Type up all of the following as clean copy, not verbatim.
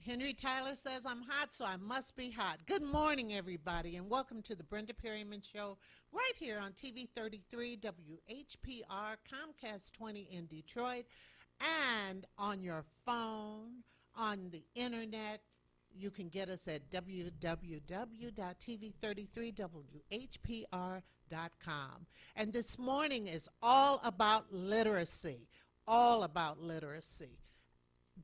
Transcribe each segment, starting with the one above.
Henry Tyler says I'm hot, so I must be hot. Good morning, everybody, and welcome to the Brenda Perryman Show right here on TV 33, WHPR, Comcast 20 in Detroit, and on your phone, on the internet. You can get us at www.tv33whpr.com. And this morning is all about literacy,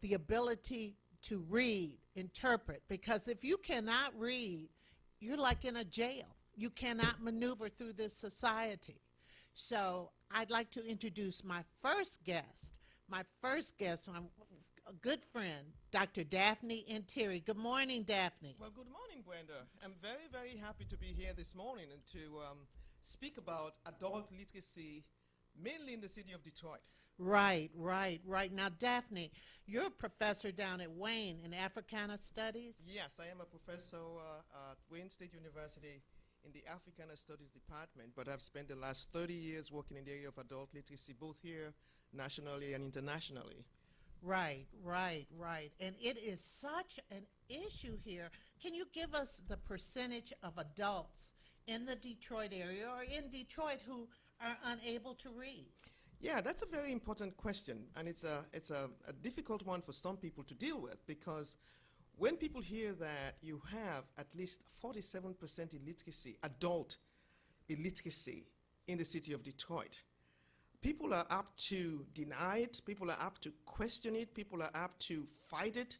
the ability to read, interpret, because if you cannot read, you're like in a jail. You cannot maneuver through this society. So I'd like to introduce my first guest, my a good friend, Dr. Daphne Ntiri. Good morning, Daphne. Well, good morning, Brenda. I'm very, very happy to be here this morning and to speak about adult literacy, mainly in the city of Detroit. Right. Now, Daphne, you're a professor down at Wayne in Africana Studies? Yes, I am a professor at Wayne State University in the Africana Studies Department, but I've spent the last 30 years working in the area of adult literacy, both here, nationally, and internationally. Right. And it is such an issue here. Can you give us the percentage of adults in the Detroit area or in Detroit who are unable to read? Yeah, that's a very important question, and it's a difficult one for some people to deal with, because when people hear that you have at least 47% illiteracy, adult illiteracy in the city of Detroit, people are apt to deny it, people are apt to question it, people are apt to fight it.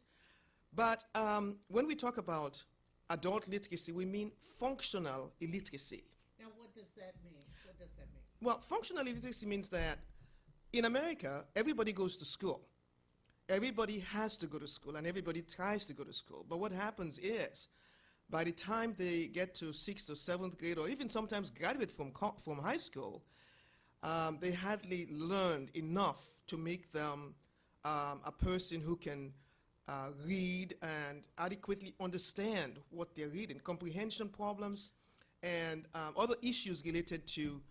But when we talk about adult literacy, we mean functional illiteracy. Now, what does that mean? Well, functional illiteracy means that in America, everybody goes to school. Everybody has to go to school, and everybody tries to go to school. But what happens is, by the time they get to 6th or 7th grade, or even sometimes graduate from high school, they hardly learned enough to make them a person who can read and adequately understand what they're reading. Comprehension problems and other issues related to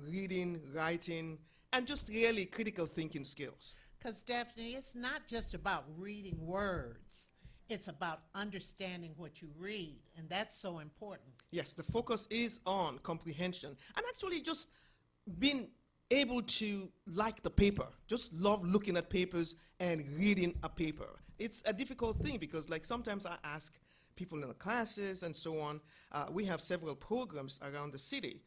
reading, writing, and just really critical thinking skills. Because, Daphne, it's not just about reading words. It's about understanding what you read, and that's so important. Yes, the focus is on comprehension and actually just being able to like the paper, just love looking at papers and reading a paper. It's a difficult thing because, like, sometimes I ask people in the classes and so on. We have several programs around the city.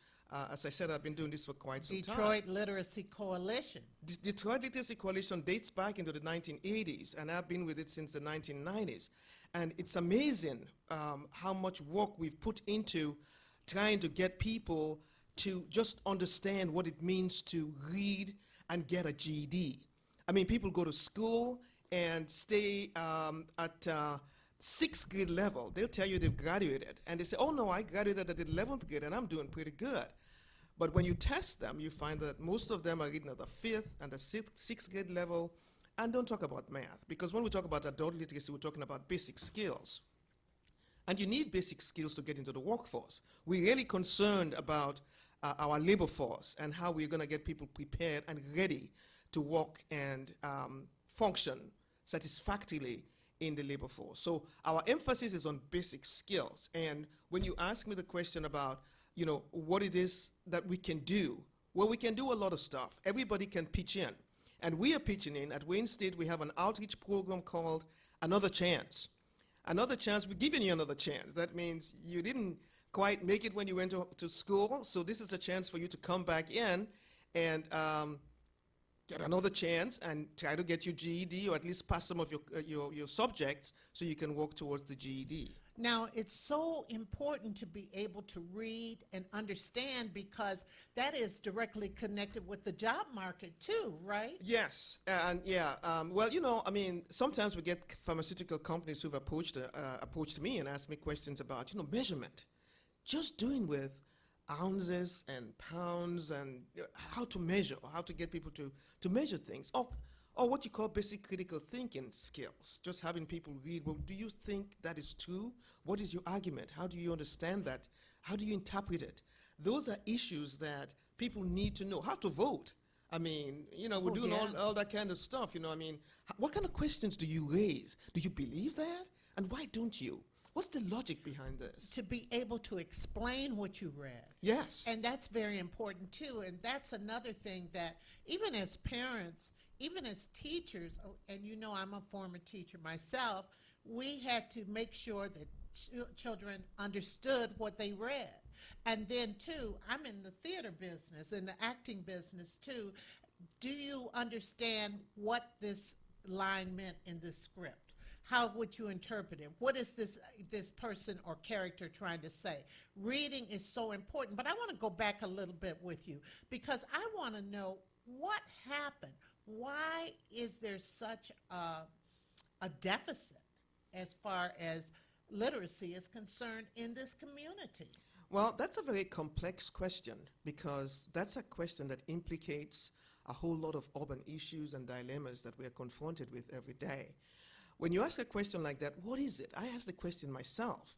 As I said, I've been doing this for quite some time. Detroit Literacy Coalition. Detroit Literacy Coalition dates back into the 1980s, and I've been with it since the 1990s. And it's amazing how much work we've put into trying to get people to just understand what it means to read and get a GED. I mean, people go to school and stay at 6th grade level. They'll tell you they've graduated, and they say, oh no, I graduated at the 11th grade and I'm doing pretty good. But when you test them, you find that most of them are reading at the 5th and the 6th grade level and don't talk about math. Because when we talk about adult literacy, we're talking about basic skills. And you need basic skills to get into the workforce. We're really concerned about our labor force and how we're going to get people prepared and ready to work and function satisfactorily in the labor force. So our emphasis is on basic skills. And when you ask me the question about, you know, what it is that we can do, well, we can do a lot of stuff. Everybody can pitch in. And we are pitching in. At Wayne State, we have an outreach program called Another Chance. Another chance, we're giving you another chance. That means you didn't quite make it when you went to school, so this is a chance for you to come back in and get another chance and try to get your GED, or at least pass some of your subjects so you can work towards the GED. Now, it's so important to be able to read and understand, because that is directly connected with the job market too, right? Yes, and yeah, well, you know, I mean, sometimes we get pharmaceutical companies who've approached me and asked me questions about, you know, measurement. Just doing with ounces and pounds and how to measure, or how to get people to measure things. Or what you call basic critical thinking skills, just having people read, well, do you think that is true? What is your argument? How do you understand that? How do you interpret it? Those are issues that people need to know. How to vote. I mean, we're Oh, doing yeah. all that kind of stuff, I mean, what kind of questions do you raise? Do you believe that? And why don't you? What's the logic behind this? To be able to explain what you read. Yes. And that's very important too. And that's another thing that even as parents, even as teachers, and I'm a former teacher myself, we had to make sure that children understood what they read. And then too, I'm in the theater business and the acting business too. Do you understand what this line meant in this script? How would you interpret it? What is this person or character trying to say? Reading is so important. But I want to go back a little bit with you because I want to know what happened. Why is there such a deficit as far as literacy is concerned in this community? Well, that's a very complex question because that's a question that implicates a whole lot of urban issues and dilemmas that we are confronted with every day. When you ask a question like that, what is it? I ask the question myself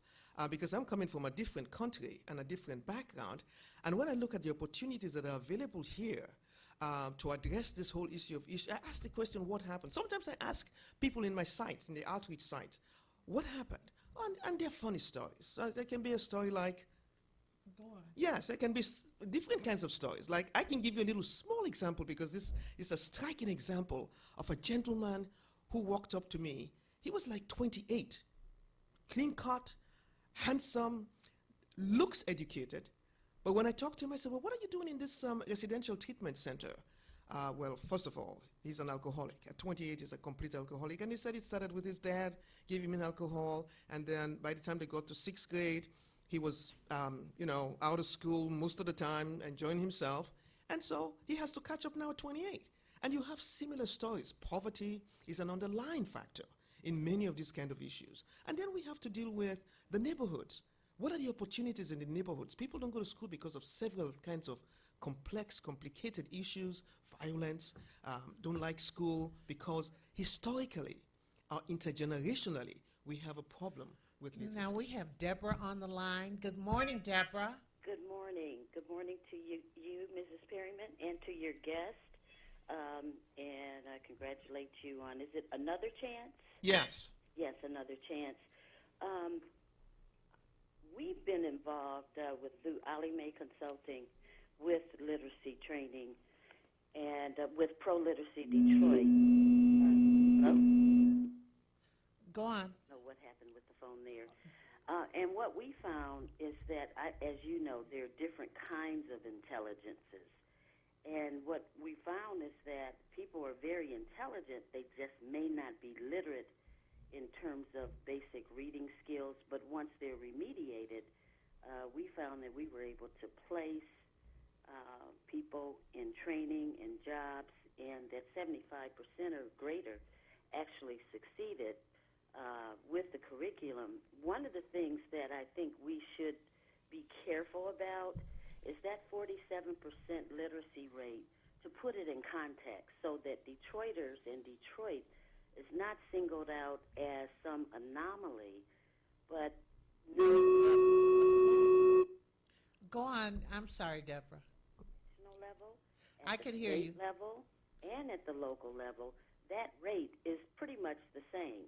because I'm coming from a different country and a different background. And when I look at the opportunities that are available here to address this whole issue, I ask the question, what happened? Sometimes I ask people in my sites, in the outreach sites, what happened? And they're funny stories. There can be a story like, Go on. yes, there can be different kinds of stories. Like, I can give you a little small example because this is a striking example of a gentleman who walked up to me. He was like 28, clean cut, handsome, looks educated. But when I talked to him, I said, well, what are you doing in this residential treatment center? Well, first of all, he's an alcoholic. At 28, he's a complete alcoholic. And he said it started with his dad, gave him an alcohol, and then by the time they got to 6th grade, he was, out of school most of the time, enjoying himself. And so he has to catch up now at 28. And you have similar stories. Poverty is an underlying factor in many of these kind of issues. And then we have to deal with the neighborhoods. What are the opportunities in the neighborhoods? People don't go to school because of several kinds of complex, complicated issues, violence, don't like school, because historically, intergenerationally, we have a problem with literacy. Now we have Deborah on the line. Good morning, Deborah. Good morning. Good morning to you, Mrs. Perryman, and to your guest. And I congratulate you on, is it Another Chance? Yes. Yes, Another Chance. We've been involved through Ali Mae Consulting with literacy training and with Pro-Literacy Detroit. Hello? Go on. I don't know what happened with the phone there. And what we found is that, as you know, there are different kinds of intelligences. And what we found is that people are very intelligent. They just may not be literate in terms of basic reading skills. But once they're remediated, we found that we were able to place people in training and jobs, and that 75% or greater actually succeeded with the curriculum. One of the things that I think we should be careful about is that 47% literacy rate, to put it in context, so that Detroiters in Detroit is not singled out as some anomaly, but Go on. I'm sorry, Deborah. national level, I at could the hear you. state level, and at the local level, that rate is pretty much the same.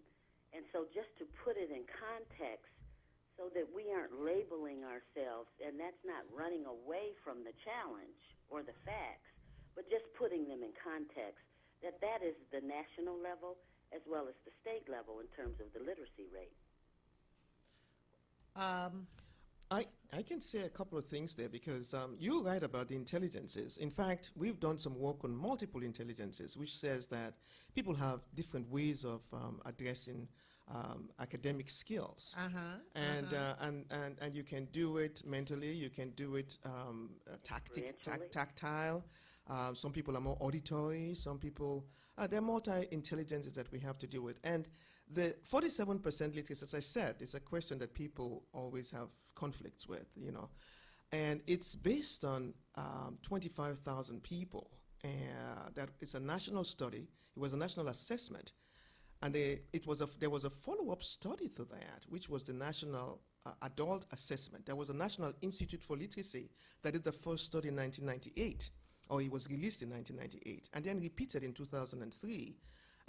And so just to put it in context, so that we aren't labeling ourselves, and that's not running away from the challenge or the facts, but just putting them in context, that is the national level as well as the state level in terms of the literacy rate. I can say a couple of things there because you're right about the intelligences. In fact, we've done some work on multiple intelligences, which says that people have different ways of addressing academic skills. And you can do it mentally, you can do it tactile. Some people are more auditory, some people, there are multi-intelligences that we have to deal with. And the 47% literacy, as I said, is a question that people always have conflicts with, And it's based on 25,000 people. That is a national study. It was a national assessment. And there was a follow-up study to that, which was the National Adult Assessment. There was a National Institute for Literacy that did the first study in 1998. or it was released in 1998, and then repeated in 2003.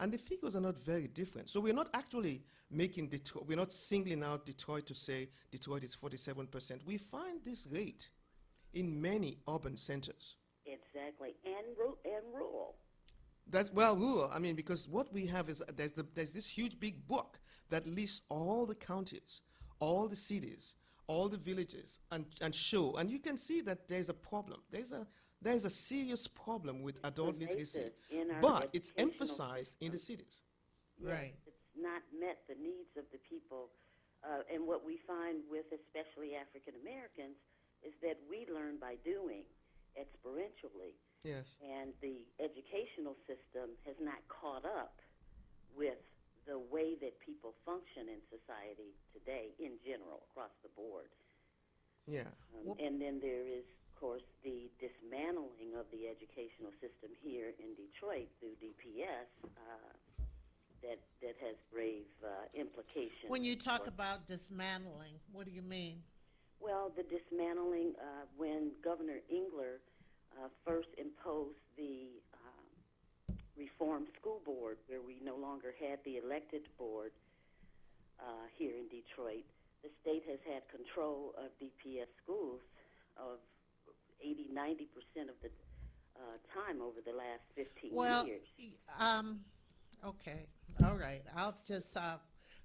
And the figures are not very different. So we're not actually making Detroit, we're not singling out Detroit to say Detroit is 47%. We find this rate in many urban centers. Exactly, and rural. That's, well, rural. I mean, because what we have is there's this huge big book that lists all the counties, all the cities, all the villages, and you can see that there's a problem. There's a serious problem with adult literacy, but it's emphasized in the cities. Yes, Right. it's not met the needs of the people. And what we find with especially African Americans is that we learn by doing experientially. Yes. And the educational system has not caught up with the way that people function in society today in general, across the board. Yeah. And then there is, of course, the dismantling of the educational system here in Detroit through DPS that has grave implications. When you talk about dismantling, what do you mean? Well, the dismantling, when Governor Engler first imposed the Reform School Board, where we no longer had the elected board here in Detroit, the state has had control of DPS schools of 80-90% of the time over the last 15 Well, years. Okay, all right.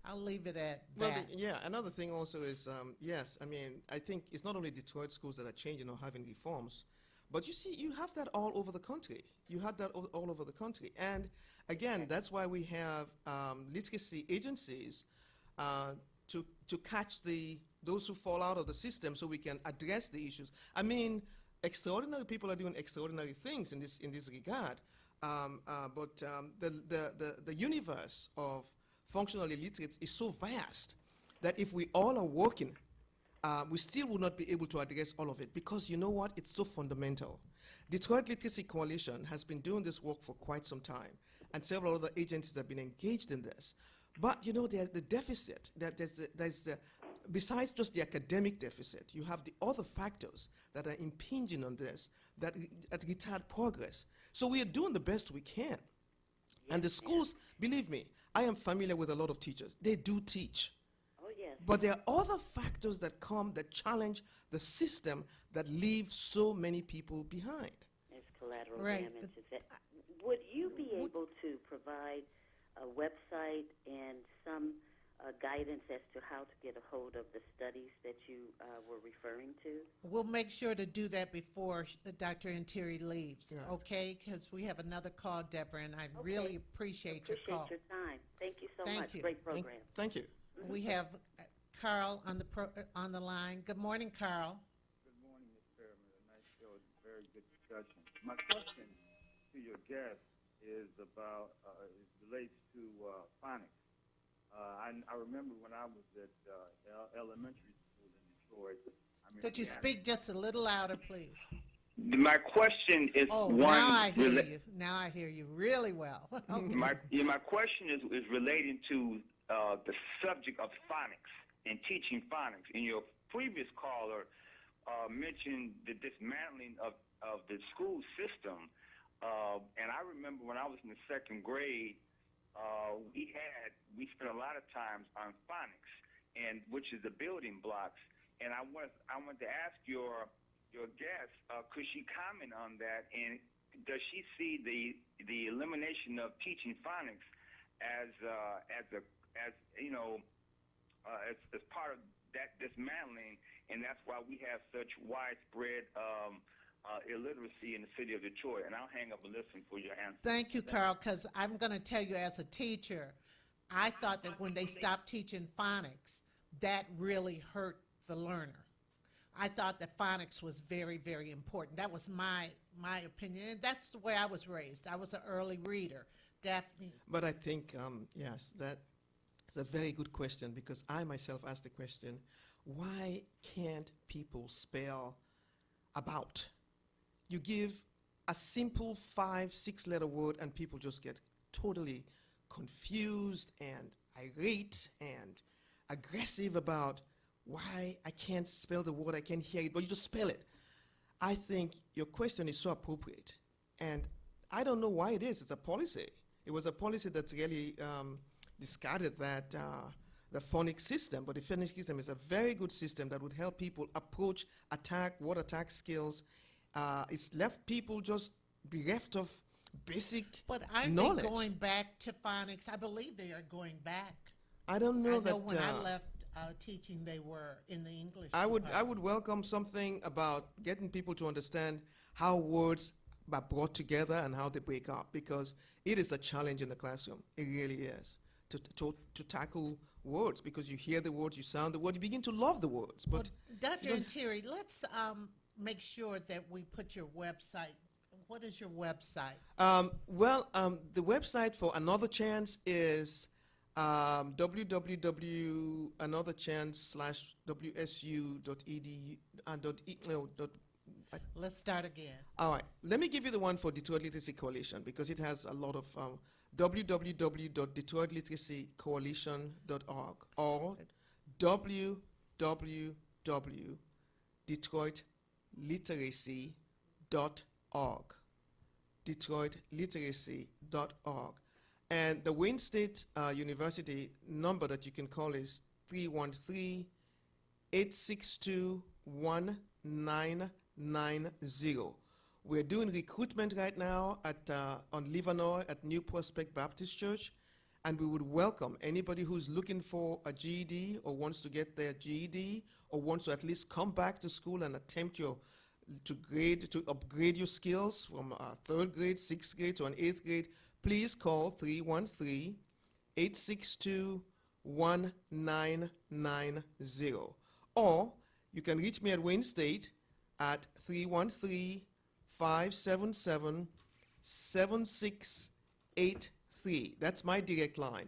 I'll leave it at Well, that. yeah, another thing also is, yes, I mean, I think it's not only Detroit schools that are changing or having reforms, but you see, you have that all over the country. You have that all over the country. And again, that's why we have literacy agencies to catch those who fall out of the system so we can address the issues. I mean, extraordinary people are doing extraordinary things in this regard. But the universe of functional illiterates is so vast that if we all are working, we still will not be able to address all of it, because you know what? It's so fundamental. Detroit Literacy Coalition has been doing this work for quite some time, and several other agencies have been engaged in this. But you know, there's the deficit. Besides just the academic deficit, you have the other factors that are impinging on this that retard progress. So we are doing the best we can. And the schools, believe me, I am familiar with a lot of teachers. They do teach. Oh, yes. But there are other factors that challenge the system that leave so many people behind. There's collateral Right. damage. Would you be able to provide a website and some guidance as to how to get a hold of the studies that you were referring to? We'll make sure to do that before Dr. Ntiri leaves, Yeah. okay? Because we have another call, Deborah, and I really appreciate your call. Appreciate your time. Thank you so Thank much. you. Great program. Thank you. We have Carl on the line. Good morning, Carl. Good morning, Ms. Perryman. A nice show. Very good discussion. My question to your guest is about, it relates to phonics. I remember when I was at elementary school in Detroit. Could you speak just a little louder, please? My question is Oh, one. now I hear you. Now I hear you really well. Okay. My question is relating to the subject of phonics and teaching phonics. And your previous caller mentioned the dismantling of the school system. And I remember when I was in the second grade, we spent a lot of time on phonics, and which is the building blocks. And I wanted to ask your guest, could she comment on that? And does she see the elimination of teaching phonics as part of that dismantling, and that's why we have such widespread illiteracy in the city of Detroit? And I'll hang up and listen for your answer. Thank you, Carl, because I'm going to tell you as a teacher, I thought that when they stopped teaching phonics, that really hurt the learner. I thought that phonics was very, very important. That was my opinion, and that's the way I was raised. I was an early reader. Daphne? But I think, yes, that is a very good question, because I myself asked the question, why can't people spell about? You give a simple 5-6 letter word and people just get totally confused and irate and aggressive about why I can't spell the word, I can't hear it, but you just spell it. I think your question is so appropriate. And I don't know why it is. It's a policy. It was a policy that really discarded that the phonics system. But the phonics system is a very good system that would help people approach, attack, what attack skills. It's left people just bereft of basic But aren't knowledge. they going back to phonics? I believe they are going back. I don't know I that. know when I left teaching, they were in the English I department. would welcome something about getting people to understand how words are brought together and how they break up, because it is a challenge in the classroom. It really is to tackle words, because you hear the words, you sound the word, you begin to love the words. But Well, Dr. Ntiri, let's make sure that we put your website. What is your website? the website for Another Chance is www.anotherchance/wsu.edu Let's start again. All right. Let me give you the one for Detroit Literacy Coalition, because it has a lot of www.detroitliteracycoalition.org or www.detroitliteracy.org. detroitliteracy.org. And the Wayne State University number that you can call is 313-862-1990. We're doing recruitment right now on Livernois at New Prospect Baptist Church, and we would welcome anybody who's looking for a GED or wants to get their GED or wants to at least come back to school and attempt to upgrade your skills from 3rd grade, 6th grade to an 8th grade. Please call 313-862-1990. Or you can reach me at Wayne State at 313-577-7683. That's my direct line,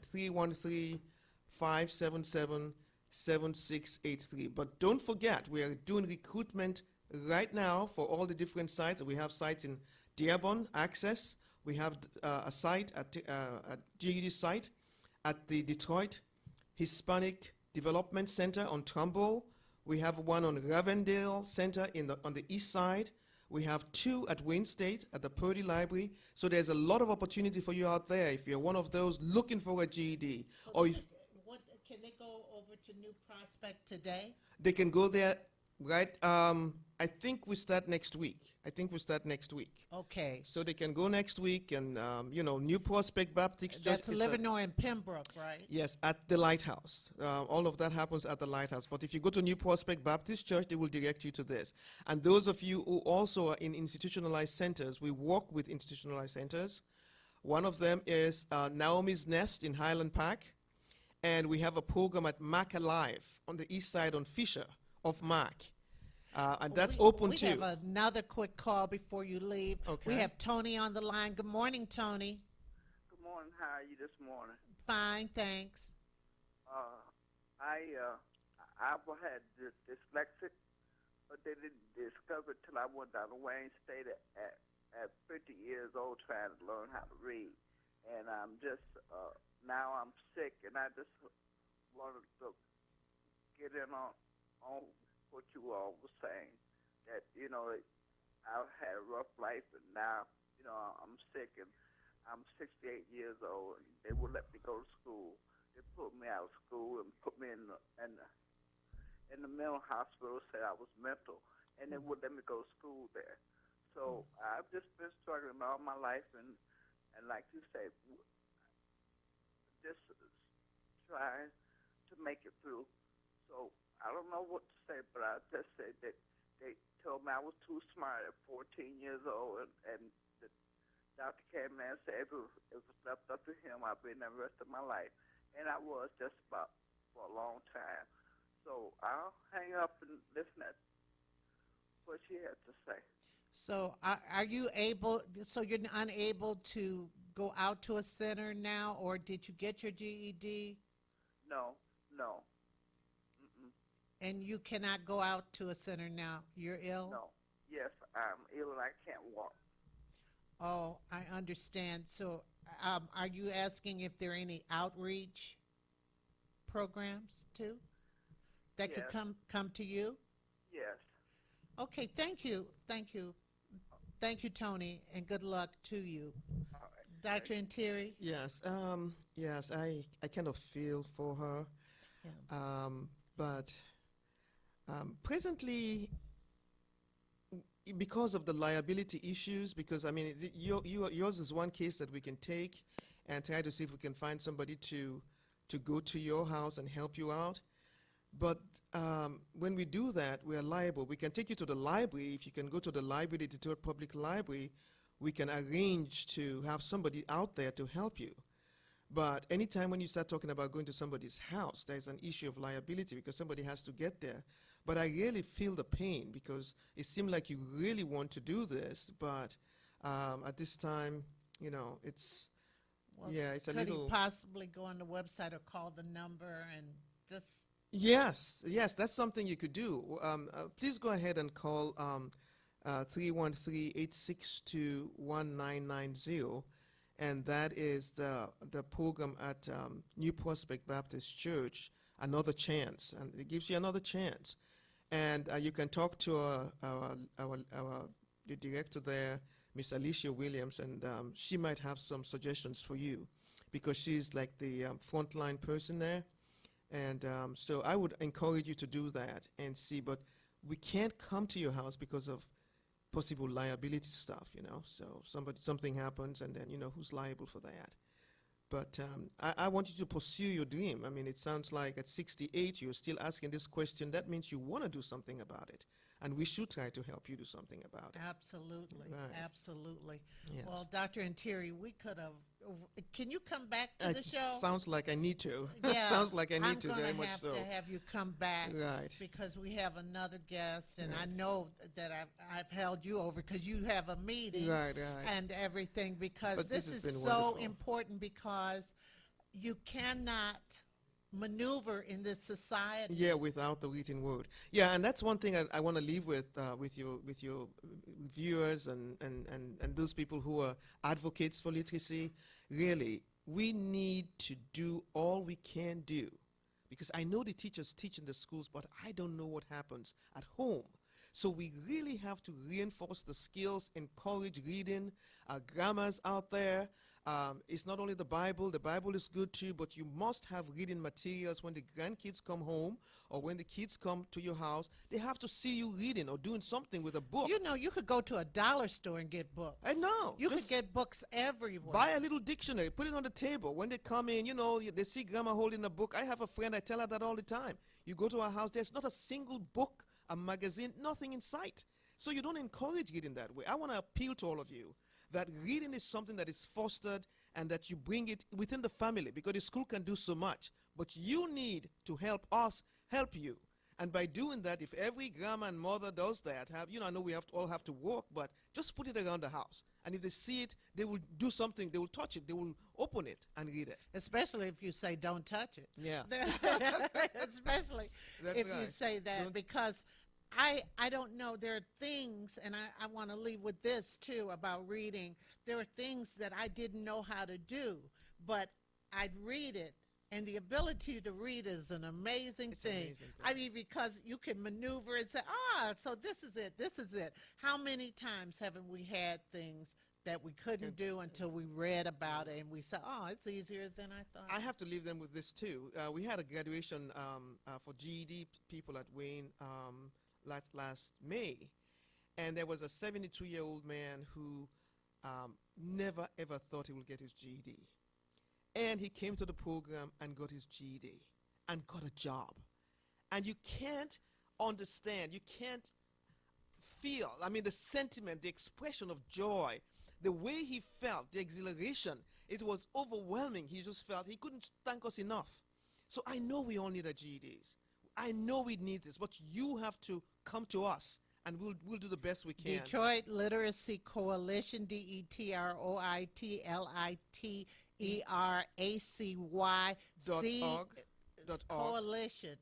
313-577-7683. But don't forget, we are doing recruitment right now for all the different sites. We have sites in Dearborn, Access. We have a site a GED site at the Detroit Hispanic Development Center on Trumbull. We have one on Ravendale Center on the east side. We have 2 at Wayne State at the Purdy Library. So there's a lot of opportunity for you out there if you're one of those looking for a GED. Or if Can they go over to New Prospect today? they can go there, right? I think we start next week. Okay. So they can go next week, and New Prospect Baptist Church. That's is Livernois and Pembroke, right? Yes, at the Lighthouse. All of that happens at the Lighthouse. But if you go to New Prospect Baptist Church, they will direct you to this. And those of you who also are in institutionalized centers, we work with institutionalized centers. One of them is Naomi's Nest in Highland Park. And we have a program at Mac Alive on the east side on Fisher of Mac. And that's open too. We have another quick call before you leave. Okay. We have Tony on the line. Good morning, Tony. Good morning. How are you this morning? Fine, thanks. I had dyslexic, but they didn't discover it till I went down to Wayne State at 50 years old trying to learn how to read. And I'm just, now I'm sick, and I just wanted to get in on what you all were saying, that, I've had a rough life, and now, I'm sick, and I'm 68 years old, and they would let me go to school. They put me out of school and put me in the mental hospital, said I was mental, and they would let me go to school there. So I've just been struggling all my life, and like you say, just trying to make it through. So I don't know what to say, but I just say that they told me I was too smart at 14 years old, and the doctor came in and said if it was left up to him, I'd be in the rest of my life. And I was just about for a long time. So I'll hang up and listen to what she had to say. So are you so you're unable to go out to a center now, or did you get your GED? No. And you cannot go out to a center now? You're ill? No. Yes, I'm ill and I can't walk. Oh, I understand. So are you asking if there are any outreach programs too that could Yes. come to you? Yes. Okay, thank you. Thank you. Thank you, Tony, and good luck to you. All right. Dr. Ntiri? Yes, yes, I kind of feel for her. Yeah. But presently, because of the liability issues, because I mean, yours is one case that we can take and try to see if we can find somebody to go to your house and help you out. But when we do that, we are liable. We can take you to the library. If you can go to the library, the Detroit Public Library, we can arrange to have somebody out there to help you. But anytime when you start talking about going to somebody's house, there's an issue of liability because somebody has to get there. But I really feel the pain because it seemed like you really want to do this, but at this time, it's, Well, yeah, it's a could little. he possibly go on the website or call the number and just, Yes, yes, that's something you could do. Please go ahead and call 313-862-1990, and that is the program at New Prospect Baptist Church, Another Chance, and it gives you another chance. And you can talk to the director there, Miss Alicia Williams, and she might have some suggestions for you because she's like the frontline person there. And so I would encourage you to do that and see, but we can't come to your house because of possible liability stuff, So something happens and then, who's liable for that? But I want you to pursue your dream. I mean, it sounds like at 68 you're still asking this question. That means you want to do something about it. And we should try to help you do something about it. absolutely, Right. absolutely. Yes. Well, Dr. Ntiri, we could have, can you come back to the It show? sounds like I need to. Yeah, Sounds like I need to I'm very gonna much have so. to have you come back Right. because we have another guest, and I Right. know that I've held you over because you have a meeting Right, right. and everything because But this this has is been so wonderful. important because you cannot maneuver in this society. Yeah, without the written word. Yeah, and that's one thing I want to leave with your viewers and those people who are advocates for literacy. Really, we need to do all we can do, because I know the teachers teach in the schools, but I don't know what happens at home. So we really have to reinforce the skills, encourage reading, grammars out there. It's not only the Bible is good too, but you must have reading materials when the grandkids come home or when the kids come to your house. They have to see you reading or doing something with a book. You could go to a dollar store and get books. I know. You could Just get books everywhere. buy a little dictionary, put it on the table. When they come in, they see grandma holding a book. I have a friend, I tell her that all the time. You go to her house, there's not a single book, a magazine, nothing in sight. So you don't encourage reading that way. I want to appeal to all of you that reading is something that is fostered and that you bring it within the family, because the school can do so much. But you need to help us help you. And by doing that, if every grandma and mother does that, I know we all have to work, but just put it around the house. And if they see it, they will do something. They will touch it. They will open it and read it. Especially if you say don't touch it. Yeah. Especially That's if you right. say that, Don't- because I don't know. There are things, and I want to leave with this too about reading. There are things that I didn't know how to do, but I'd read it. And the ability to read is an amazing It's an thing. amazing thing. I mean, because you can maneuver and say, so this is it, this is it. How many times haven't we had things that we couldn't do until we read about it and we said, it's easier than I thought? I have to leave them with this too. We had a graduation for GED people at Wayne last May, and there was a 72-year-old man who never ever thought he would get his GED. And he came to the program and got his GED and got a job. And you can't understand, you can't feel, the sentiment, the expression of joy, the way he felt, the exhilaration, it was overwhelming. He just felt he couldn't thank us enough. So I know we all need our GEDs. I know we need this, but you have to come to us, and we'll do the best we can. Detroit Literacy Coalition, DetroitLiteracyEracy Coalition,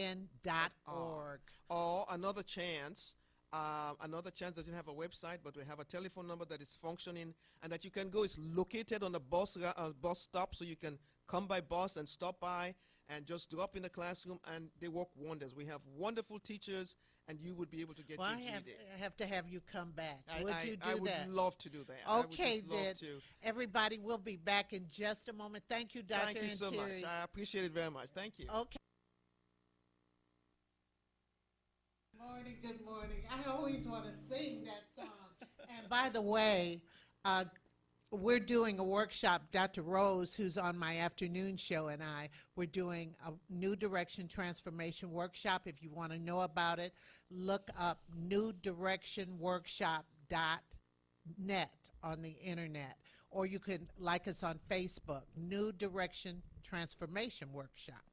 COALITION.org. Or another chance doesn't have a website, but we have a telephone number that is functioning and that you can go. It's located on a bus stop, so you can come by bus and stop by. and just drop in the classroom, and they work wonders. We have wonderful teachers, and you would be able to get Well, your I GED. have to have you come back. Would you do I would that? love to do that. Okay, I would just then. love to. Everybody will be back in just a moment. Thank you, Dr. Thank you so much. Ntiri. I appreciate it very much. Thank you. Okay. Good morning. I always want to sing that song. And by the way, we're doing a workshop. Dr. Rose, who's on my afternoon show, and we're doing a New Direction Transformation Workshop. If you want to know about it, look up newdirectionworkshop.net on the internet. Or you can like us on Facebook, New Direction Transformation Workshop.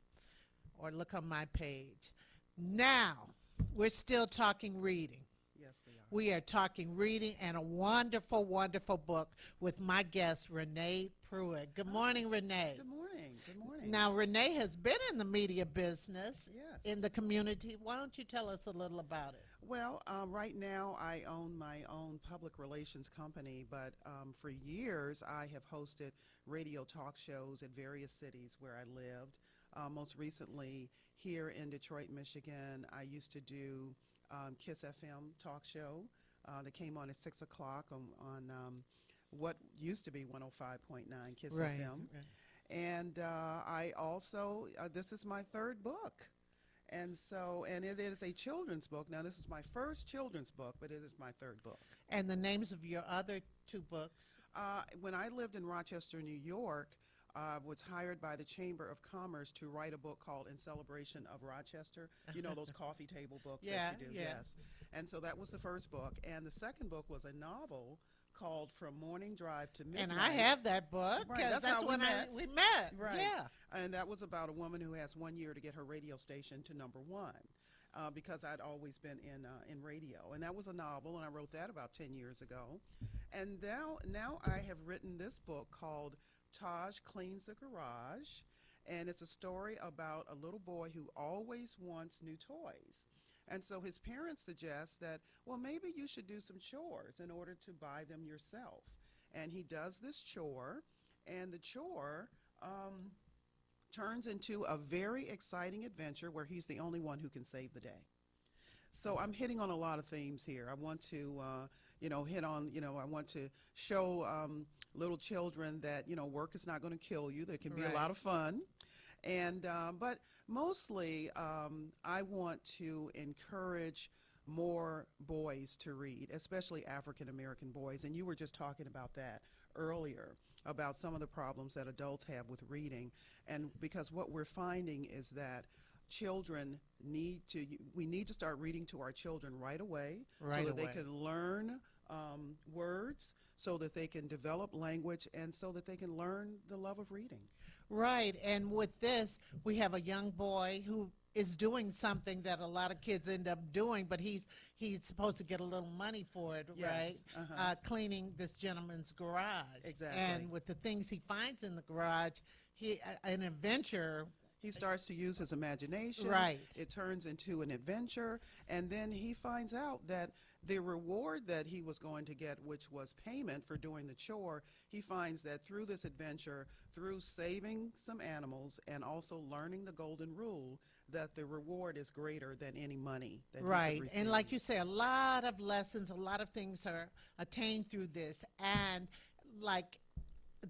Or look on my page. Now, we're still talking reading. Yes, we are. We are talking reading and a wonderful, wonderful book with my guest, Renee Prewitt. Good morning, Renee. Good morning. Good morning. Now, Renee has been in the media business Yes. in the community. Why don't you tell us a little about it? Well, right now I own my own public relations company, but for years I have hosted radio talk shows at various cities where I lived. Most recently here in Detroit, Michigan, I used to do KISS FM talk show that came on at 6 o'clock on what used to be 105.9 KISS FM. And I also, this is my third book. And it is a children's book. Now, this is my first children's book, but it is my third book. And the names of your other two books? When I lived in Rochester, New York, was hired by the Chamber of Commerce to write a book called In Celebration of Rochester. You know, those coffee table books that you do, yes. And so that was the first book. And the second book was a novel called From Morning Drive to Midnight. And I have that book. Right, that's how when we met. Right. Yeah. And that was about a woman who has 1 year to get her radio station to #1. Because I'd always been in radio. And that was a novel, and I wrote that about 10 years ago. And now I have written this book called Taj Cleans the Garage, and it's a story about a little boy who always wants new toys. And so his parents suggest that, well, maybe you should do some chores in order to buy them yourself. And he does this chore, and the chore turns into a very exciting adventure where he's the only one who can save the day. So I'm hitting on a lot of themes here. I want to, I want to show little children that, work is not going to kill you, that it can be a lot of fun. And, but mostly I want to encourage more boys to read, especially African American boys. And you were just talking about that earlier, about some of the problems that adults have with reading. And because what we're finding is that we need to start reading to our children right away, so that they can learn words, so that they can develop language, and so that they can learn the love of reading. Right, and with this, we have a young boy who is doing something that a lot of kids end up doing, but he's supposed to get a little money for it, Yes. right? Cleaning this gentleman's garage. Exactly. And with the things he finds in the garage, an adventure. He starts to use his imagination. Right. It turns into an adventure, and then he finds out that the reward that he was going to get, which was payment for doing the chore, he finds that through this adventure, through saving some animals and also learning the golden rule, that the reward is greater than any money that he could receive. And like you say, a lot of lessons, a lot of things are attained through this, and like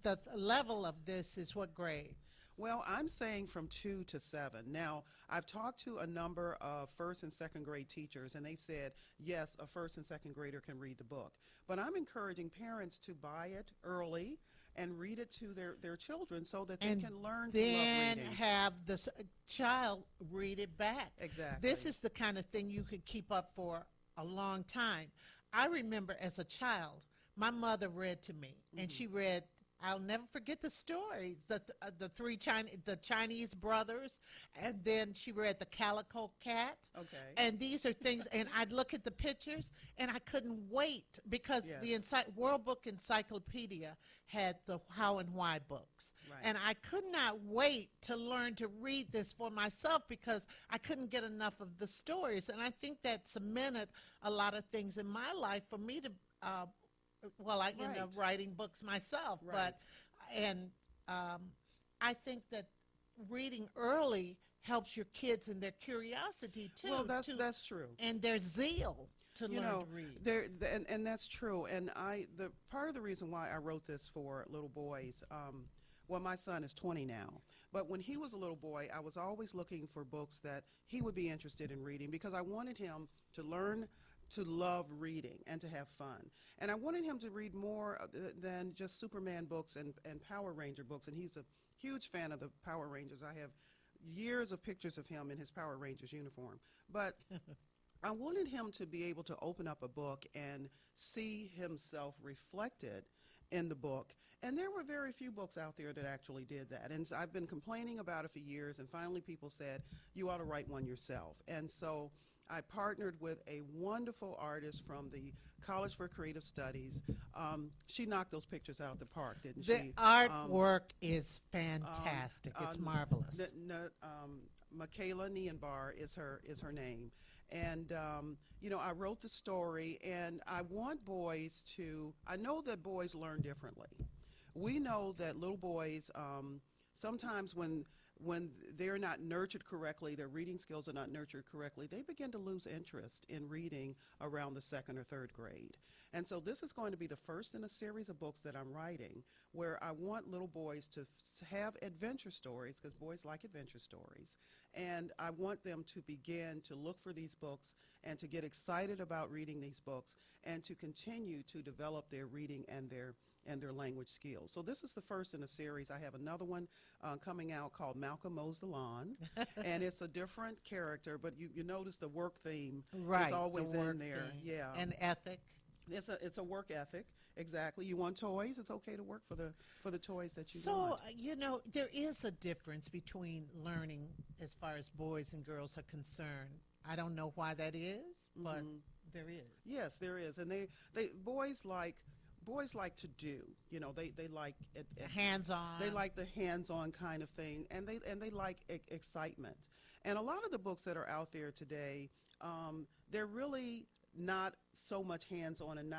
the level of this is what grade? Well, I'm saying from 2 to 7. Now, I've talked to a number of first and second grade teachers, and they've said, yes, a first and second grader can read the book. But I'm encouraging parents to buy it early and read it to their children so that they can learn to love then reading. have the child read it back. Exactly. This is the kind of thing you could keep up for a long time. I remember as a child, my mother read to me, and she read, I'll never forget the stories, the Chinese brothers, and then she read the Calico Cat. Okay. And these are things, and I'd look at the pictures, and I couldn't wait because the World Book Encyclopedia had the How and Why books. Right. And I could not wait to learn to read this for myself because I couldn't get enough of the stories. And I think that cemented a lot of things in my life for me to I ended up writing books myself, Right. I think that reading early helps your kids and their curiosity too. Well, that's true. And their zeal to You learn know, to read. and that's true. And the part of the reason why I wrote this for little boys, well, my son is 20 now, but when he was a little boy, I was always looking for books that he would be interested in reading because I wanted him to learn to love reading and to have fun. And I wanted him to read more than just Superman books and Power Ranger books. And he's a huge fan of the Power Rangers. I have years of pictures of him in his Power Rangers uniform. But I wanted him to be able to open up a book and see himself reflected in the book. And there were very few books out there that actually did that. And so I've been complaining about it for years, and finally people said, you ought to write one yourself. And so I partnered with a wonderful artist from the College for Creative Studies. She knocked those pictures out of the park, didn't The she? artwork is fantastic. It's marvelous. Michaela Nienbar is her name. And, you know, I wrote the story, and I want boys to, I know that boys learn differently. We know that little boys, sometimes when they're not nurtured correctly, their reading skills are not nurtured correctly, they begin to lose interest in reading around the 2nd or 3rd grade. And so this is going to be the first in a series of books that I'm writing where I want little boys to have adventure stories, because boys like adventure stories. And I want them to begin to look for these books and to get excited about reading these books and to continue to develop their reading and their language skills. So this is the first in a series. I have another one coming out called Malcolm Mows the Lawn, and it's a different character, but you notice the work theme Right, is always the work in there. theme. Yeah, And ethic. it's a work ethic. Exactly. You want toys? It's okay to work for the toys that you So, want. you know, there is a difference between learning as far as boys and girls are concerned. I don't know why that is, but there is. Yes, there is, and they boys like to do. You know, they like it. Hands-on. They like the hands-on kind of thing, and they like excitement. And a lot of the books that are out there today, they're really not so much hands-on and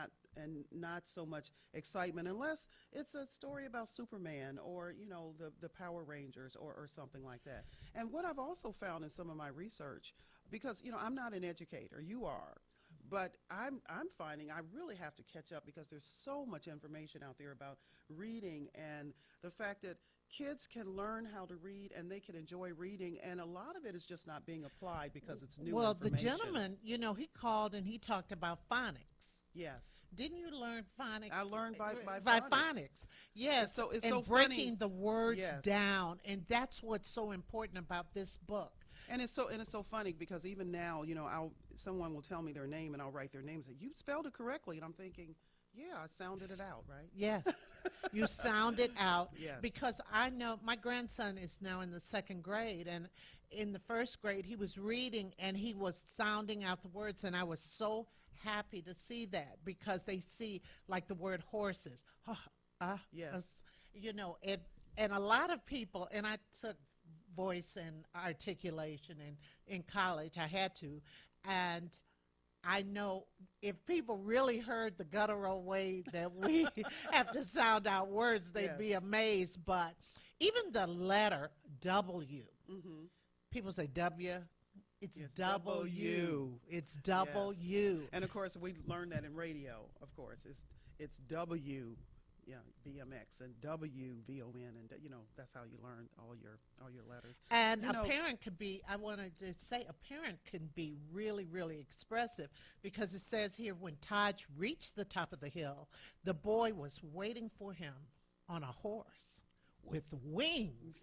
not so much excitement, unless it's a story about Superman or, you know, the Power Rangers or something like that. And what I've also found in some of my research, because, you know, I'm not an educator, you are, but I'm finding I really have to catch up because there's so much information out there about reading and the fact that kids can learn how to read and they can enjoy reading, and a lot of it is just not being applied because it's new Well, information. the gentleman, you know, he called and he talked about phonics. Yes. Didn't you learn phonics? I learned by phonics. Yes. It's so and funny. breaking the words Yes. down, and that's what's so important about this book. And it's so funny because even now, you know, someone will tell me their name and I'll write their name and say, you spelled it correctly, and I'm thinking, yeah, I sounded it out, right? Yes, you sound it out. Yes. Because I know my grandson is now in the 2nd grade, and in the 1st grade he was reading and he was sounding out the words, and I was so happy to see that because they see like the word horses. Yes. You know, and a lot of people, and I took voice and articulation in college, I had to, and I know if people really heard the guttural way that we have to sound out words, they'd be amazed. But even the letter W, people say W, it's W. It's W. And of course, we learned that in radio. Of course, it's W, yeah, BMX, and WVON, and you know that's how you learn all your letters. And you a know, parent could be, I wanted to say, a parent can be really, really expressive because it says here when Taj reached the top of the hill, the boy was waiting for him on a horse with wings.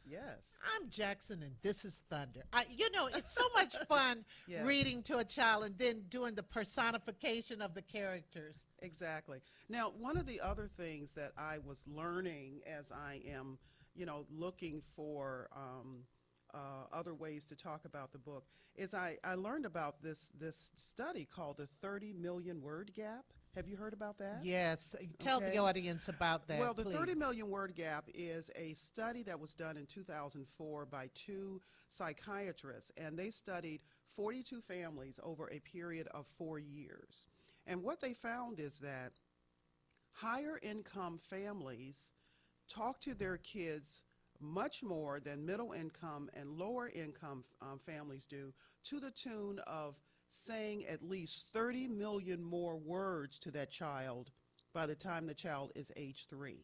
Yes. I'm Jackson and this is Thunder. You know, it's so much fun Yes. reading to a child and then doing the personification of the characters. Exactly. Now, one of the other things that I was learning as I am, you know, looking for other ways to talk about the book is I learned about this study called the 30 million word gap. Have you heard about that? Yes. Tell the Okay. audience about that, Well, the please. 30 million word gap is a study that was done in 2004 by 2 psychiatrists, and they studied 42 families over a period of 4 years. And what they found is that higher income families talk to their kids much more than middle income and lower income families do, to the tune of saying at least 30 million more words to that child by the time the child is age 3.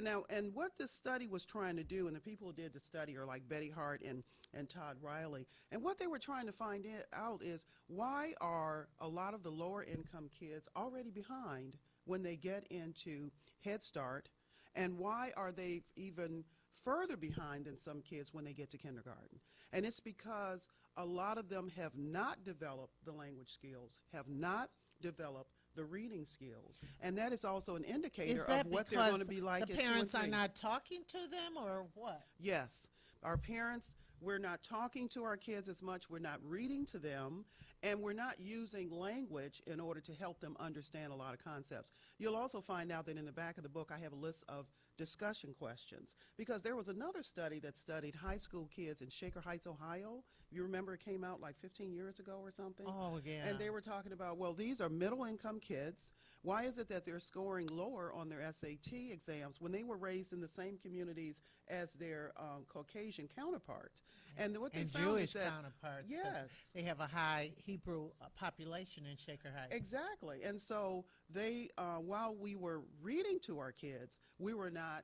Now, and what this study was trying to do, and the people who did the study are like Betty Hart and Todd Riley, and what they were trying to find out is, why are a lot of the lower income kids already behind when they get into Head Start, and why are they even further behind than some kids when they get to kindergarten? And it's because a lot of them have not developed the language skills, have not developed the reading skills, and that is also an indicator Is that of what they're going to because be like the at 2 and parents are 3. not talking to them, or what? Yes, our parents, we're not talking to our kids as much, we're not reading to them, and we're not using language in order to help them understand a lot of concepts. You'll also find out that in the back of the book I have a list of discussion questions, because there was another study that studied high school kids in Shaker Heights, Ohio. You remember it came out like 15 years ago or something? Oh, yeah. And they were talking about, well, these are middle income kids. Why is it that they're scoring lower on their SAT exams when they were raised in the same communities as their Caucasian counterparts? And what they and found Jewish is that, counterparts. 'Cause yes, they have a high Hebrew population in Shaker Heights. exactly. And so they, while we were reading to our kids, we were not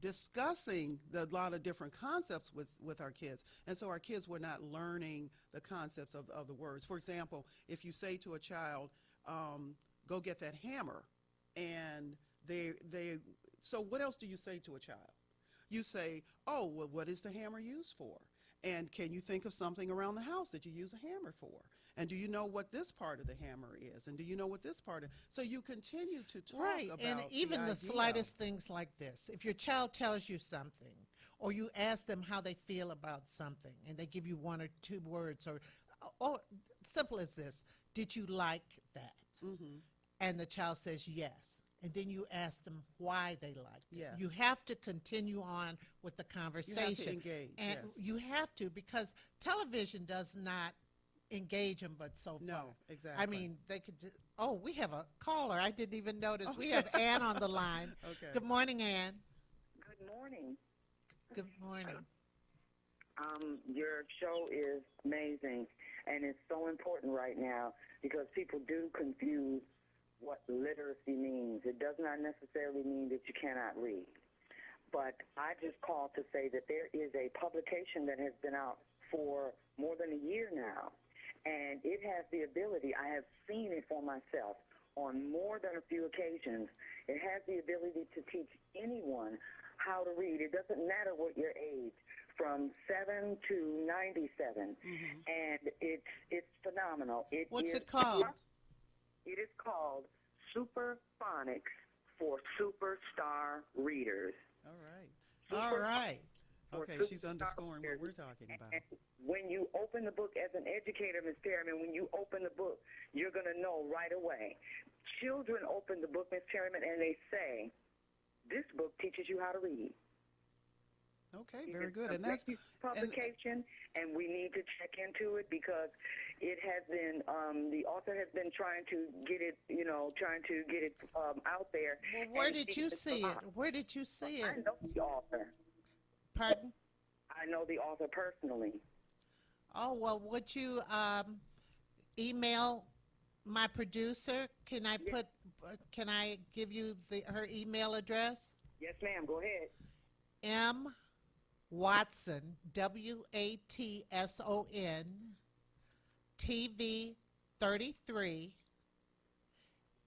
discussing a lot of different concepts with our kids. And so our kids were not learning the concepts of the words. For example, if you say to a child, go get that hammer, and so what else do you say to a child? You say, oh, well, what is the hammer used for? And can you think of something around the house that you use a hammer for? And do you know what this part of the hammer is? And do you know what this part of? So you continue to talk Right, about and even the idea. slightest things like this. If your child tells you something, or you ask them how they feel about something, and they give you 1 or 2 words, or simple as this, did you like that? Mm-hmm. And the child says yes. And then you ask them why they liked it. Yes. You have to continue on with the You conversation. have to engage. And yes. you have to, because television does not engage them but so far. No, exactly. I mean, they could just, oh, we have a caller. I didn't even notice. We have Ann on the line. Okay. Good morning, Ann. Good morning. Good morning. Your show is amazing, and it's so important right now because people do confuse what literacy means. It does not necessarily mean that you cannot read. But I just called to say that there is a publication that has been out for more than a year now, and it has the ability, I have seen it for myself on more than a few occasions, it has the ability to teach anyone how to read. It doesn't matter what your age, from 7 to 97, and it's phenomenal. What's it called? It is called Super Phonics for Superstar Readers. All right. All right. For Okay, she's superstar underscoring what readers. we're talking about. And when you open the book as an educator, Ms. Perryman, when you open the book, you're going to know right away. Children open the book, Ms. Perryman, and they say, this book teaches you how to read. Okay, very good. It's And a that's great publication, and we need to check into it because it has been the author has been trying to get it, out there. Well, where and did she you is see it? alive. Where did you see I it? know the author. Pardon? I know the author personally. Oh, well, would you email my producer? Can I Yes. can I give you her email address? Yes, ma'am. Go ahead. M. Watson, WATSON, TV33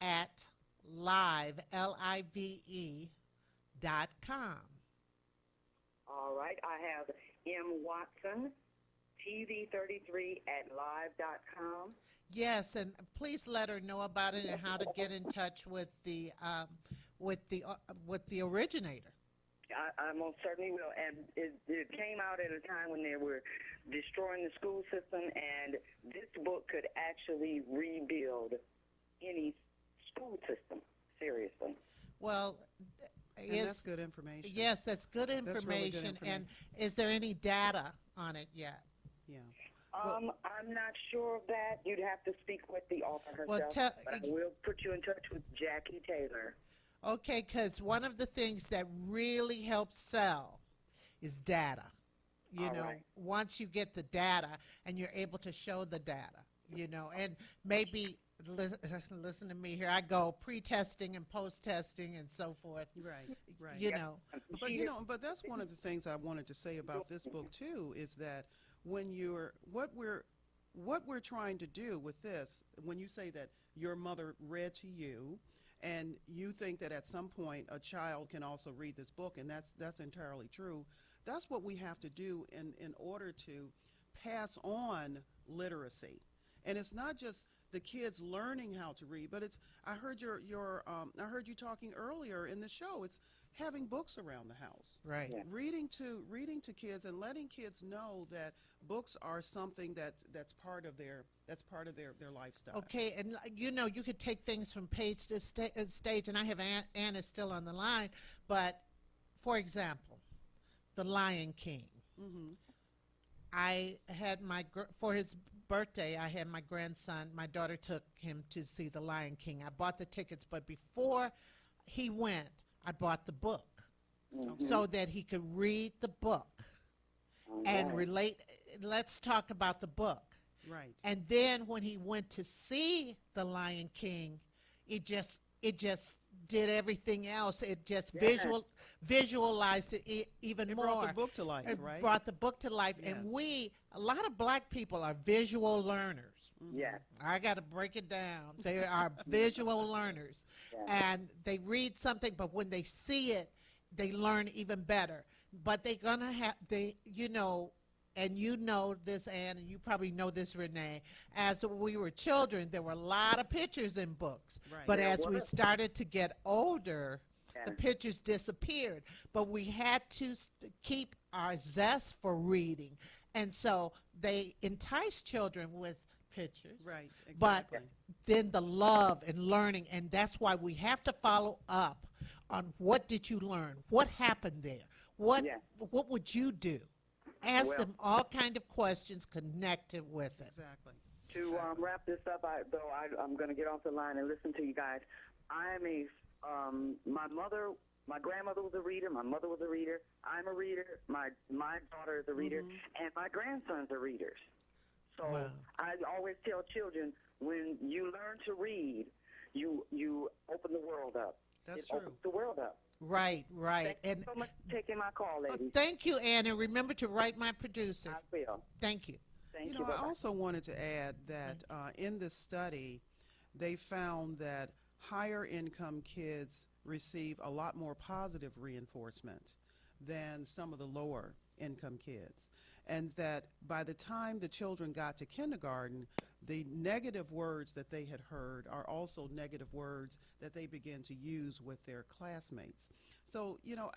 at live.com. All right. I have M. Watson, TV33 at live.com. Yes, and please let her know about it and how to get in touch with the originator. I most certainly will. And it came out at a time when they were destroying the school system, and this book could actually rebuild any school system, seriously. Well, and that's good information. yes, that's good That's really good information. information. And is there any data on it yet? Yeah. I'm not sure of that. You'd have to speak with the author herself. Well, but I will put you in touch with Jackie Taylor. Okay, because one of the things that really helps sell is data. You All know, right. once you get the data and you're able to show the data, you know, and maybe listen to me here. I go pre-testing and post-testing and so forth. Right, right. You know, But but that's one of the things I wanted to say about this book too, is that when you're what we're trying to do with this, when you say that your mother read to you, and you think that at some point a child can also read this book, and that's entirely true. That's what we have to do in order to pass on literacy. And it's not just the kids learning how to read, but it's I heard I heard you talking earlier in the show. It's having books around the house. right. Yeah. Reading to kids and letting kids know that books are something that's part of their lifestyle. Okay, and you know, you could take things from page to stage, and I have Anna still on the line, but for example, The Lion King. Mm-hmm. I had for his birthday, I had my grandson, my daughter took him to see The Lion King. I bought the tickets, but before he went, I bought the book so that he could read the book and relate. Let's talk about the book. Right. And then when he went to see The Lion King, it just did everything else. It just visualized it even It more. brought the book to life, It right? brought the book to life. Yes. And a lot of black people are visual learners. Yes. I got to break it down. They are visual learners. And they read something, but when they see it, they learn even better. But they're going to you know, and you know this, Ann, and you probably know this, Renee, as we were children, there were a lot of pictures in books. Right. But There as we was. started to get older, the Yes. pictures disappeared. But we had to keep our zest for reading. And so they entice children with pictures. Right. But Exactly. then the love and learning, and that's why we have to follow up on what did you learn? What happened there? What would you do? Ask Well- them all kind of questions connected with it. Exactly. To wrap this up, I'm going to get off the line and listen to you guys. My grandmother was a reader. My mother was a reader. I'm a reader. My daughter is a reader, and my grandsons are readers. So Wow. I always tell children, when you learn to read, you open the world up. That's it true. opens the world up. Right, right. Thank And you so much for taking my call, ladies. thank you, Ann, and remember to write my producer. I will. Thank you. Thank you. You know, I Bye-bye. also wanted to add that in this study, they found that higher income kids receive a lot more positive reinforcement than some of the lower income kids. And that by the time the children got to kindergarten, the negative words that they had heard are also negative words that they begin to use with their classmates. So, you know,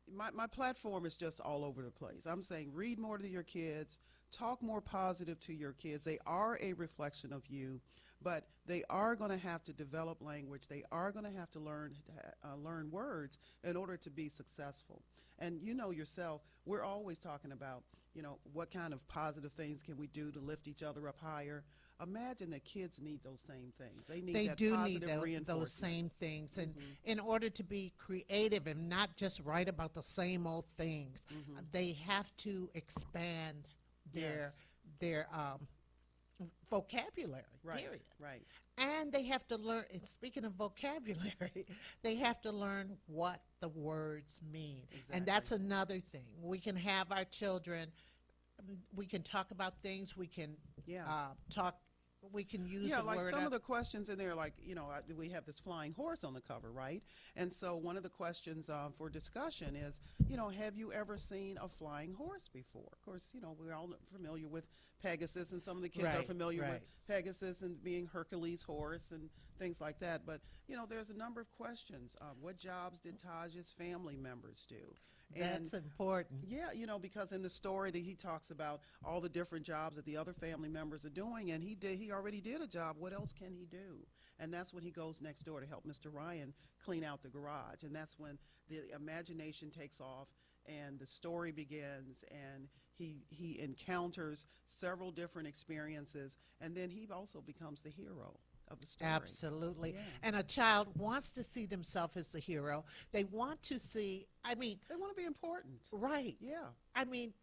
my platform is just all over the place. I'm saying read more to your kids, talk more positive to your kids. They are a reflection of you, but they are going to have to develop language. They are going to have to learn words in order to be successful. And you know yourself, we're always talking about, you know, what kind of positive things can we do to lift each other up higher. Imagine that kids need those same things. They need that do positive need reinforcement. those same things. And in order to be creative and not just write about the same old things, they have to expand their vocabulary, Right, period. right. And they have to learn, and speaking of vocabulary, they have to learn what the words mean. And that's another thing. We can have our children, we can talk about things, we can we can use Yeah, a like word. some of the questions in there, like, you know, we have this flying horse on the cover, right? And so one of the questions for discussion is, you know, have you ever seen a flying horse before? Of course, you know, we're all familiar with Pegasus, and some of the kids are familiar with Pegasus and being Hercules' horse and things like that. But, you know, there's a number of questions. What jobs did Taj's family members do? That's important. Yeah, you know, because in the story that he talks about all the different jobs that the other family members are doing, and he already did a job. What else can he do? And that's when he goes next door to help Mr. Ryan clean out the garage. And that's when the imagination takes off and the story begins, and he encounters several different experiences, and then he also becomes the hero. of the story. Absolutely. Yeah. And a child wants to see themselves as the hero. They want to see, They want to be important. right. Yeah. I mean,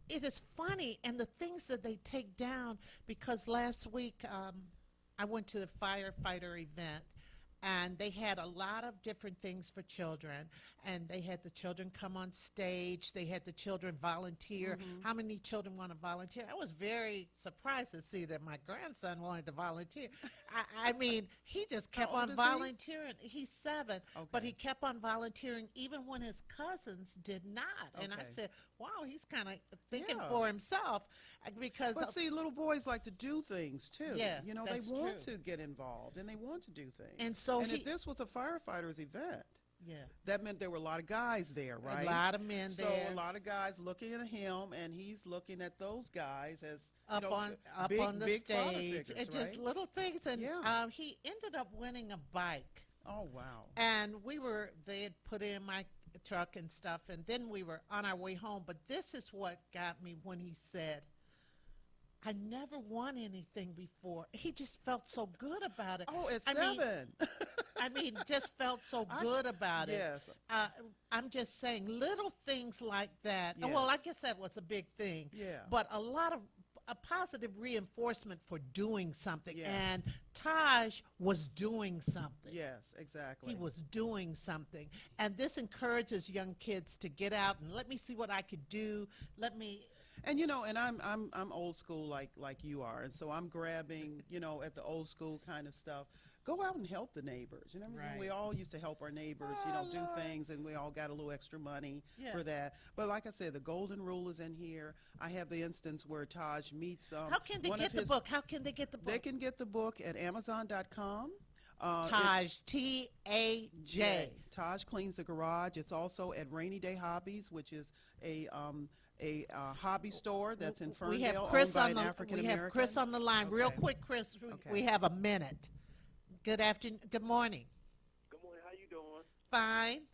it is funny, and the things that they take down, because last week I went to the firefighter event, and they had a lot of different things for children, and they had the children come on stage, they had the children volunteer. How many children want to volunteer? I was very surprised to see that my grandson wanted to volunteer. I mean, he just kept old on is he? volunteering. He's 7, but Okay. he kept on volunteering even when his cousins did not. And I Okay. said, wow, he's kind of thinking Yeah. for himself, because But see, little boys like to do things too. Yeah, they that's want true. to get involved and they want to do things. and so And he if this was a firefighters event, yeah, that meant there were a lot of guys there, right? a lot of men So there a lot of guys looking at him, and he's looking at those guys as up on big, on the big father stage. figures, It's just right? little things, and Yeah. he ended up winning a bike. Oh wow! And they had put in my truck and stuff, and then we were on our way home. But this is what got me when he said, I never won anything before. He just felt so good about it. Oh, at I mean, 7. Just felt so good about it. Yes. I'm just saying little things like that. Yes. Well, I guess that was a big thing. Yeah. But a lot of a positive reinforcement for doing something. Yes. And Taj was doing something. Yes, exactly. He was doing something. And this encourages young kids to get out and let me see what I could do. And and I'm old school like you are, and so I'm grabbing at the old school kind of stuff. Go out and help the neighbors. Right. We all used to help our neighbors, do Lord. things, and we all got a little extra money Yeah. for that. But like I said, the golden rule is in here. I have the instance where Taj meets How can they one get of the his- book? How can they get the book? They can get the book at Amazon.com. Taj, Taj. Taj Cleans the Garage. It's also at Rainy Day Hobbies, which is a hobby store that's in Ferndale, We have Chris owned by on an the African we American. have Chris on the line. Real Okay. quick, Chris. Okay. We have a minute. Good afternoon. Good morning. Good morning. How you doing? Fine.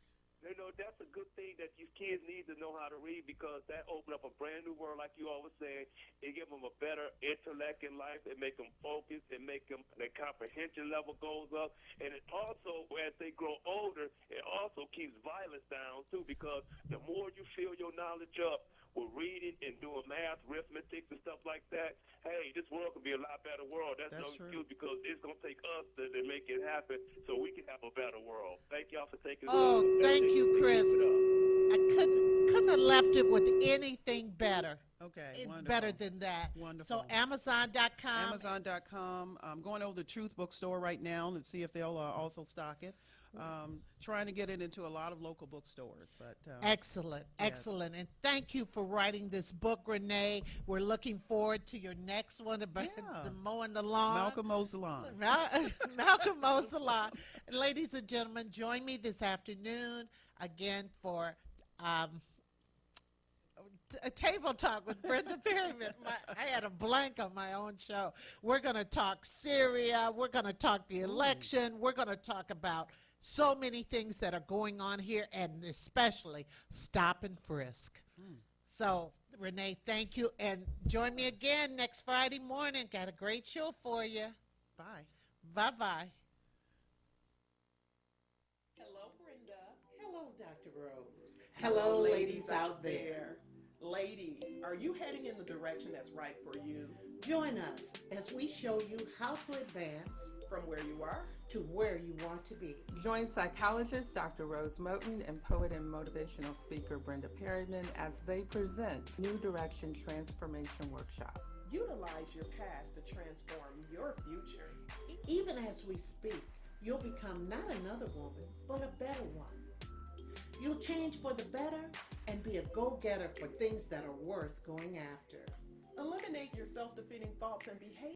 That's a good thing that these kids need to know how to read, because that opens up a brand new world, like you always say. It gives them a better intellect in life. It make them focus. It make them, their comprehension level goes up. And it also, as they grow older, it also keeps violence down, too, because the more you fill your knowledge up with reading and doing math, arithmetic, and stuff like that, hey, this world could be a lot better world. That's no true. excuse, because it's going to take us to make it happen so we can have a better world. Thank y'all for taking Oh, thank you, Chris. Keep it up. I couldn't have left it with anything better. Okay, It's wonderful. better than that. Wonderful. So Amazon.com. Amazon.com. I'm going over the Truth Bookstore right now to see if they'll also stock it. Trying to get it into a lot of local bookstores. But Excellent, Yes. excellent. And thank you for writing this book, Renee. We're looking forward to your next one about Yeah. the mowing the lawn. Malcolm mows the lawn. Malcolm mows the lawn. And ladies and gentlemen, join me this afternoon again for a table talk with Brenda Perryman. I had a blank on my own show. We're going to talk Syria. We're going to talk the election. We're going to talk about so many things that are going on here, and especially stop and frisk. So, Renee, thank you. And join me again next Friday morning. Got a great show for you. Bye. Bye-bye. Hello, Brenda. Hello, Dr. Rose. Hello, ladies out there. Ladies, are you heading in the direction that's right for you? Join us as we show you how to advance From where you are? to where you want to be. Join psychologist Dr. Rose Moten and poet and motivational speaker Brenda Perryman as they present New Direction Transformation Workshop. Utilize your past to transform your future. Even as we speak, you'll become not another woman, but a better one. You'll change for the better and be a go-getter for things that are worth going after. Eliminate your self-defeating thoughts and behaviors.